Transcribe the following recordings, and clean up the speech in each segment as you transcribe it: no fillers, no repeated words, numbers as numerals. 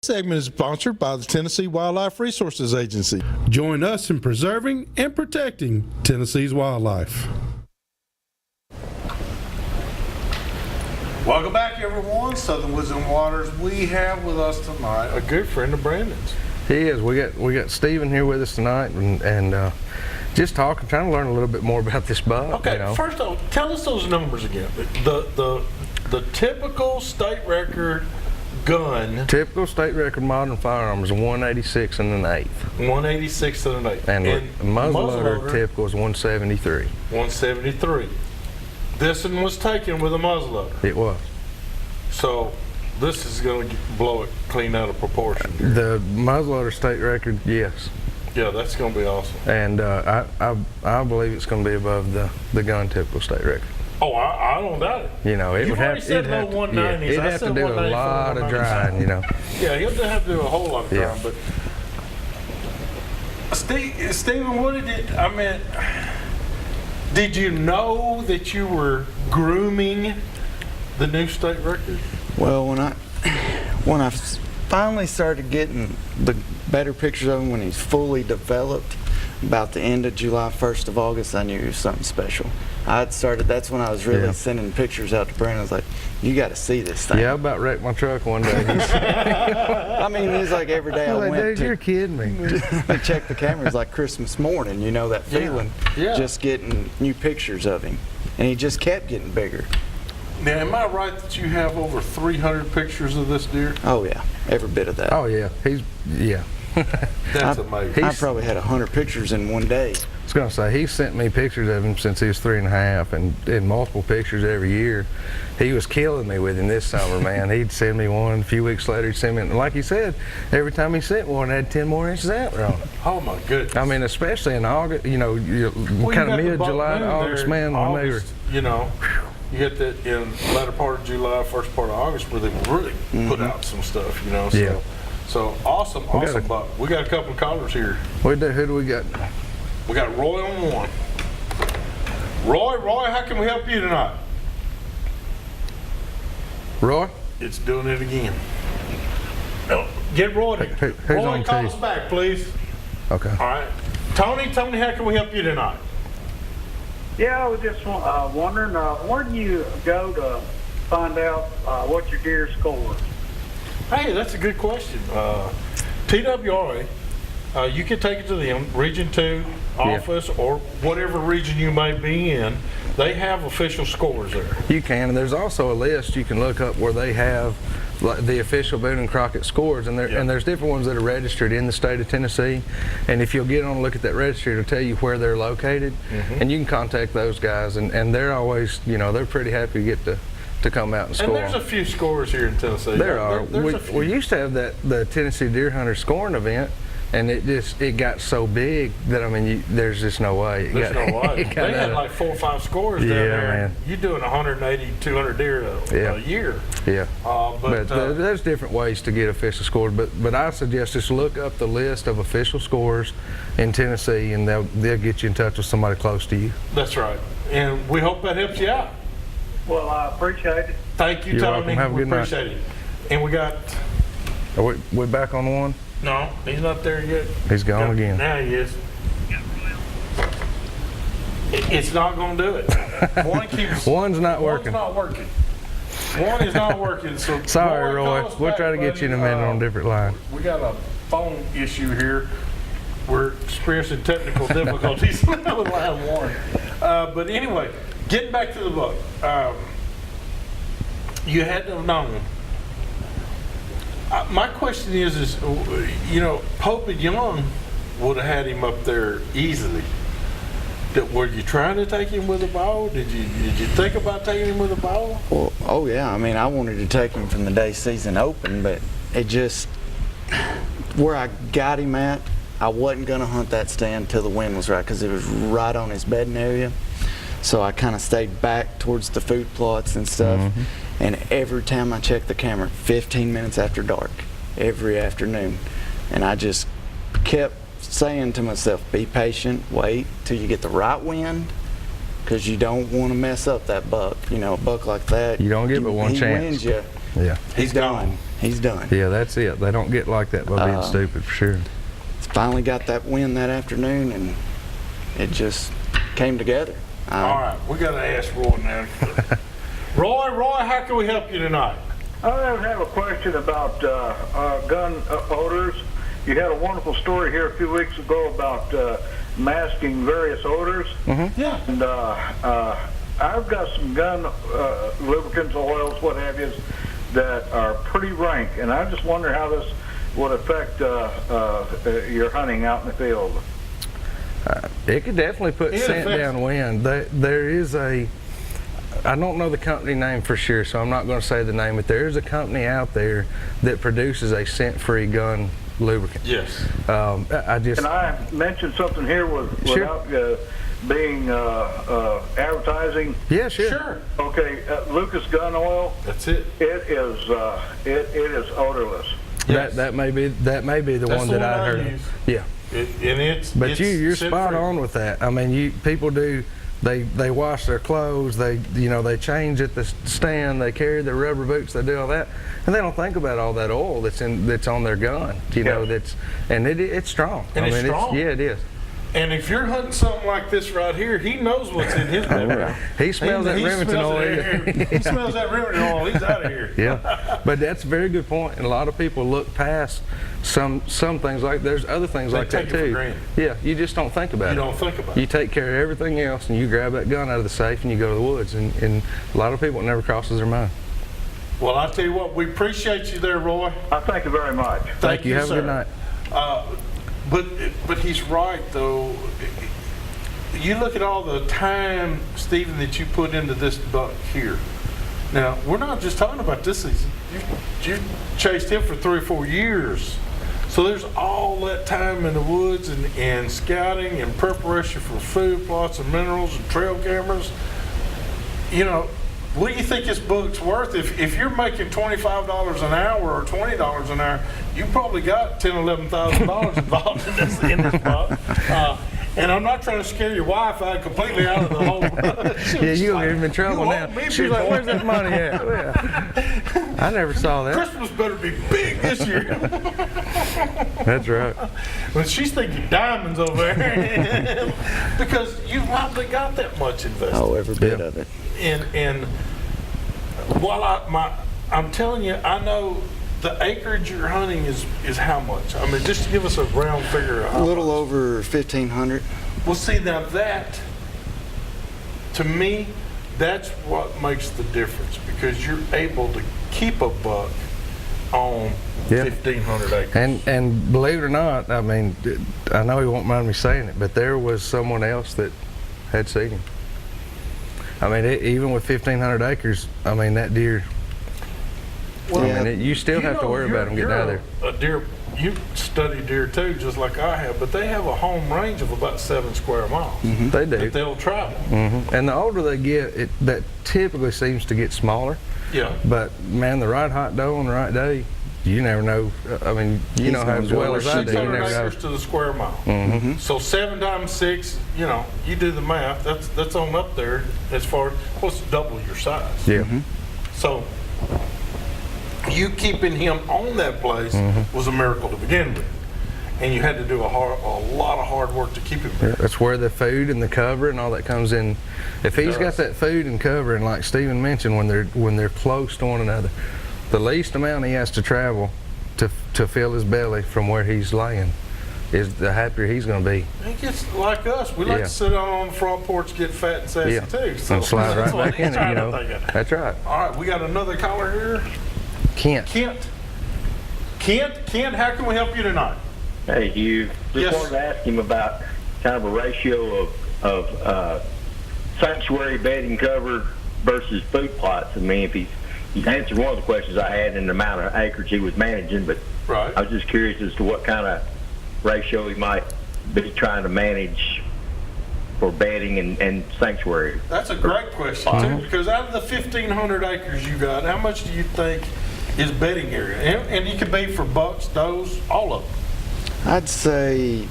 Segment is sponsored by the Tennessee Wildlife Resources Agency. Join us in preserving and protecting Tennessee's wildlife. Welcome back, everyone. Southern Wisdom Waters. We have with us tonight a good friend of Brandon's. He is. We got Steven here with us tonight, and just talking, trying to learn a little bit more about this buck. Okay, first off, tell us those numbers again. The typical state record gun. Typical state record modern firearm is a 186 and an eighth. 186 and an eighth. And muzzleloader typical is 173. 173. This one was taken with a muzzleloader. It was. So this is going to blow it clean out of proportion here. The muzzleloader state record, yes. Yeah, that's going to be awesome. And I believe it's going to be above the gun typical state record. Oh, I don't doubt it. You know, it would have to do a lot of drying, you know. Yeah, he'll have to do a whole lot of drying. But Steven, what did it? I mean, did you know that you were grooming the new state record? Well, when I finally started getting the better pictures of him when he's fully developed, about the end of July, 1st of August, I knew he was something special. That's when I was really sending pictures out to Brandon. I was like, you got to see this thing. Yeah, I about wrecked my truck one day. I mean, it was like every day I went dude, you're kidding me. to check the camera. It was like Christmas morning, you know, that feeling, just getting new pictures of him. And he just kept getting bigger. Now, am I right that you have over 300 pictures of this deer? Oh, yeah, every bit of that. Oh, yeah. That's amazing. I probably had 100 pictures in one day. I was going to say, he sent me pictures of him since he was 3.5 and multiple pictures every year. He was killing me with him this summer, man. He'd send me one, a few weeks later he'd send me, and like he said, every time he sent one, it had 10 more inches out on it. Oh my goodness. I mean, especially in August, you know, kind of mid-July to August, man, when they were, you know, you get that in the latter part of July, first part of August, where they really put out some stuff, you know. So awesome buck. We got a couple of callers here. Who do we got? We got Roy on one. Roy, how can we help you tonight? Roy? It's doing it again. No, get Roy. Roy, call us back, please. Okay. All right. Tony, how can we help you tonight? Yeah, I was just wondering, where do you go to find out what your deer scores? Hey, that's a good question. TWRA, you can take it to them, Region 2 office, or whatever region you may be in. They have official scores there. You can, and there's also a list you can look up where they have the official Boone and Crockett scores, and there's different ones that are registered in the state of Tennessee. And if you'll get on and look at that registry, it'll tell you where they're located, and you can contact those guys, and they're always, you know, they're pretty happy to get to come out and score. And there's a few scores here in Tennessee. There are. We used to have the Tennessee Deer Hunter scoring event, and it got so big that, I mean, there's just no way. There's no way. They had like 4 or 5 scores down there. Man. You're doing 180, 200 deer a year. Yeah. But there's different ways to get official scores. But I suggest just look up the list of official scores in Tennessee, and they'll get you in touch with somebody close to you. That's right. And we hope that helps you out. Well, I appreciate it. Thank you, You're Tony. welcome. Have a good night. Appreciate it. And we got... Are we back on the one? No, he's not there yet. He's gone again. Now he is. It's not going to do it. One's not working. One is not working. So sorry, Roy. We'll try to get you in a minute on a different line. We got a phone issue here. We're experiencing technical difficulties with line 1. But anyway, getting back to the book. You had to have known. My question is, you know, Pope and Young would have had him up there easily. Were you trying to take him with a bow? Did you think about taking him with a bow? Well, oh yeah. I mean, I wanted to take him from the day season opened, but it just, where I got him at, I wasn't going to hunt that stand till the wind was right, because it was right on his bedding area. So I kind of stayed back towards the food plots and stuff. And every time I checked the camera, 15 minutes after dark, every afternoon. And I just kept saying to myself, be patient, wait till you get the right wind, because you don't want to mess up that buck. You know, a buck like that, you don't give it one chance. Wins you, yeah, he's done. he's done. Yeah, that's it. They don't get like that by being stupid, for sure. Finally got that win that afternoon, and it just came together. All right, we got to ask Roy now. Roy, how can we help you tonight? I have a question about gun odors. You had a wonderful story here a few weeks ago about masking various odors. Yeah. And I've got some gun lubricants, oils, what have you, that are pretty rank, and I just wonder how this would affect your hunting out in the field. It could definitely put scent downwind. There is I don't know the company name for sure, so I'm not going to say the name, but there is a company out there that produces a scent-free gun lubricant. Yes. Can I mention something here without being advertising? Yeah, sure. Sure. Okay, Lucas Gun Oil. That's it. It is odorless. Yes. That may be the one that I heard. Use. Yeah. But you're spot on with that. I mean, people do. They wash their clothes. They change at the stand. They carry their rubber boots. They do all that, and they don't think about all that oil that's on their gun. It's strong. And it's strong. It is. And if you're hunting something like this right here, he knows what's in his bag. He smells that Remington oil. He smells that Remington oil. He's out of here. Yeah, but that's a very good point. And a lot of people look past some things like there's other things like that take it for too. granted. Yeah, you just don't think about it. You don't think about it. You take care of everything else, and you grab that gun out of the safe, and you go to the woods. And a lot of people, it never crosses their mind. Well, I tell you what, we appreciate you there, Roy. I thank you very much. Thank you. Have sir. a good night. But he's right though. You look at all the time, Steven, that you put into this buck here. Now, we're not just talking about this season. You chased him for 3 or 4 years. So there's all that time in the woods and scouting and preparation for food plots and minerals and trail cameras. What do you think this book's worth? If you're making $25 an hour or $20 an hour, you probably got $10,000, $11,000 involved in this book. And I'm not trying to scare your wife out completely out of the whole. Yeah, you'll get him in trouble now. She's like, "Where's that money at?" Yeah. I never saw that. Christmas better be big this year. That's right. Well, she's thinking diamonds over there because you've probably got that much invested. Oh, every bit of it. And while I'm telling you, I know the acreage you're hunting is how much? I mean, just give us a round figure. Of A little over 1,500. Well, see, now that, to me, that's what makes the difference because you're able to keep a buck on 1,500 acres. And believe it or not, I mean, I know he won't mind me saying it, but there was someone else that had seen him. I mean, even with 1,500 acres, I mean, that deer, Well, I mean, you still have to worry about them getting out of there. A deer, you study deer too, just like I have, but they have a home range of about 7 square miles. Mm-hmm. They do. That they'll travel. Mm-hmm. And the older they get, that typically seems to get smaller. Yeah. But man, the right hot doe on the right day, you never know. I mean, you know how as well as I do. You 600 never know. acres to the square mile. Mm-hmm. So 7 times 6, you do the math. That's on up there as far as what's double your size. Yeah. Mm-hmm. So you keeping him on that place was a miracle to begin with, and you had to do a lot of hard work to keep him there. Yeah, that's where the food and the cover and all that comes in. If he's got that food and cover, and like Steven mentioned, when they're close to one another, the least amount he has to travel to fill his belly from where he's laying is the happier he's going to be. He gets like us. We like to sit on the front porch, get fat and sassy too. So and slide that's right what back in he's it, trying to think of. That's right. All right, we got another caller here. Kent, how can we help you tonight? Hey, Hugh. Just Yes. wanted to ask him about kind of a ratio of sanctuary bedding cover versus food plots. I mean, if he answered one of the questions I had in the amount of acreage he was managing, but Right. I was just curious as to what kind of ratio he might be trying to manage for bedding and sanctuary. That's a great question too, because out of the 1,500 acres you got, how much do you think is bedding area? And you could be for bucks, does, all of them. I'd say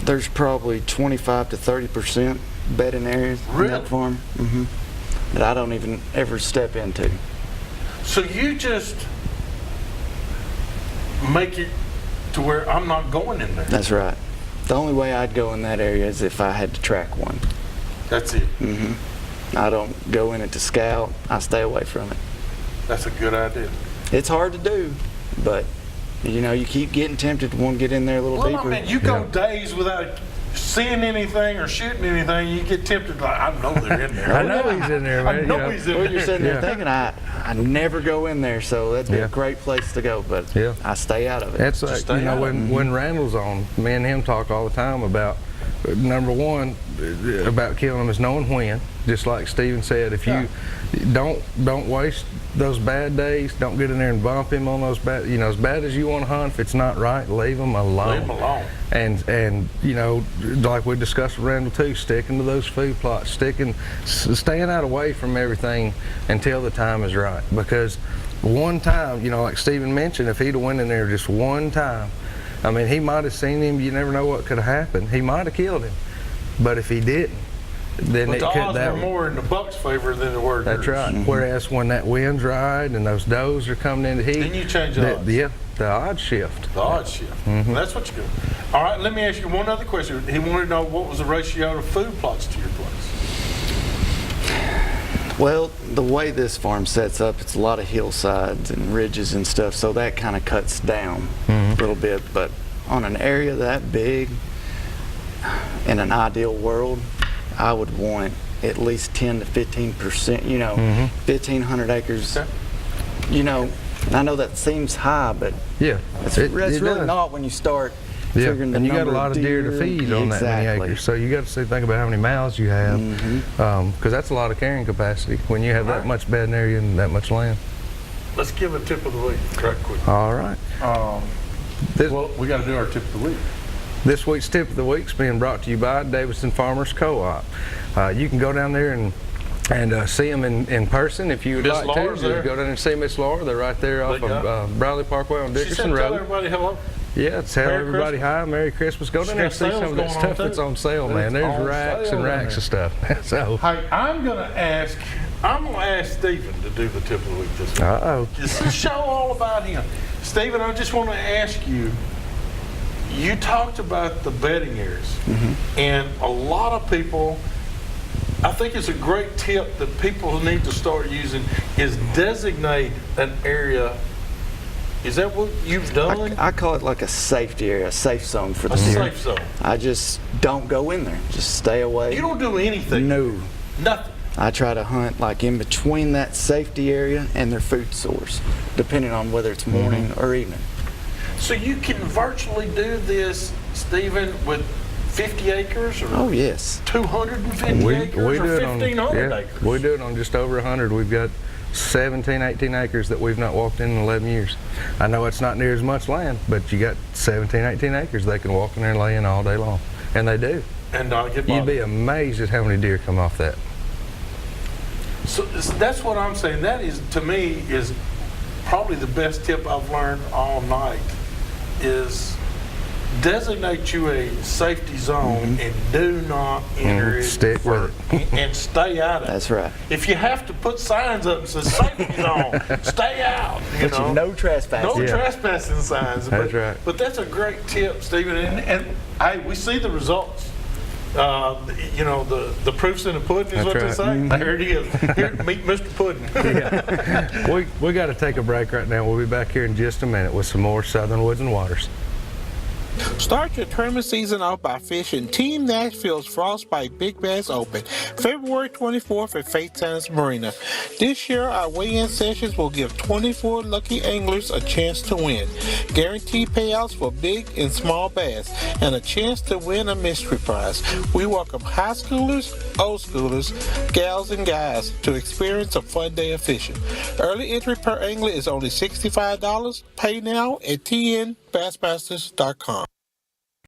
there's probably 25 to 30% bedding areas in Really? that farm. That I don't even ever step into. So you just make it to where I'm not going in there. That's right. The only way I'd go in that area is if I had to track one. That's it. I don't go in it to scout. I stay away from it. That's a good idea. It's hard to do, but you know, you keep getting tempted to want to get in there a little deeper. I mean, you go days without seeing anything or shooting anything, you get tempted, like, I know they're in there. I know he's in there, man. I know he's in Well, there. you're sitting there thinking, I never go in there, so that'd be a great place to go, but I stay out of it. That's like, you know, when Randall's on, me and him talk all the time about, number one, about killing them is knowing when. Just like Steven said, if you don't waste those bad days, don't get in there and bump him on those bad, you know, as bad as you want to hunt, if it's not right, leave them alone. Leave them alone. And you know, like we discussed with Randall too, sticking to those food plots, staying out away from everything until the time is right. Because one time, you know, like Steven mentioned, if he'd have went in there just one time, I mean, he might have seen him. You never know what could have happened. He might have killed him, but if he didn't, then But it the could. odds were more in the buck's favor than they were That's yours. right. Whereas when that wind's right and those does are coming into heat, Then you change the odds. the odds shift. The odds shift. That's what you do. All right, let me ask you one other question. He wanted to know what was the ratio of food plots to your place. Well, the way this farm sets up, it's a lot of hillsides and ridges and stuff, so that kind of cuts down a little bit. But on an area that big, in an ideal world, I would want at least 10 to 15%, you know, 1,500 acres. Okay. You know, I know that seems high, but It's it's really not when you start figuring the and you got a number lot of deer to feed on that many acres, so you got to think about how many mouths you have, because that's a lot of carrying capacity when you have that much bedding area and that much land. Let's give a tip of the week right quick. All right. Well, we got to do our tip of the week. This week's tip of the week is being brought to you by Davidson Farmers Co-op. You can go down there and see them in person if you would Miss like Laura's to. there. Go down and see Miss Laura. They're right there off of Bradley Parkway on She said, Dickerson tell Road. everybody hello. Yeah, tell Merry everybody hi, Merry Christmas. Go down there and She see got some of that sales stuff going on, that's too. on sale, man. It's There's on racks sale and down racks there. of stuff. So, Hey, I'm gonna ask Steven to do the tip of the week this week. Just a show all about him. Steven, I just want to ask you. You talked about the bedding areas, and a lot of people. I think it's a great tip that people need to start using is designate an area. Is that what you've done? I call it like a safety area, a safe zone for the A deer. safe zone. I just don't go in there. Just stay away. You don't do anything. No. Nothing. I try to hunt like in between that safety area and their food source, depending on whether it's morning or evening. So you can virtually do this, Stephen, with 50 acres or Oh, yes. 250 acres or 1,500 acres. we do it on just over 100. We've got 17, 18 acres that we've not walked in 11 years. I know it's not near as much land, but you got 17, 18 acres they can walk in there and lay in all day long. And they do. And not get You'd bothered. be amazed at how many deer come off that. So that's what I'm saying. That is, to me, is probably the best tip I've learned all night is designate you a safety zone and do not enter it. Stick with and stay out of it. That's right. If you have to put signs up that says safety zone, stay out. You But know? no trespassing. No trespassing signs. That's right. But that's a great tip, Stephen. And hey, we see the results. You know, the proof's in the pudding is That's what right. they say. There it is. Here, meet Mr. Pudding. We got to take a break right now. We'll be back here in just a minute with some more Southern Woods and Waters. Start your tournament season off by fishing Team Nashville's Frostbite Big Bass Open, February 24th at Faith Times Marina. This year, our weigh-in sessions will give 24 lucky anglers a chance to win. Guaranteed payouts for big and small bass, and a chance to win a mystery prize. We welcome high schoolers, old schoolers, gals, and guys to experience a fun day of fishing. Early entry per angler is only $65. Pay now at tnbassmasters.com.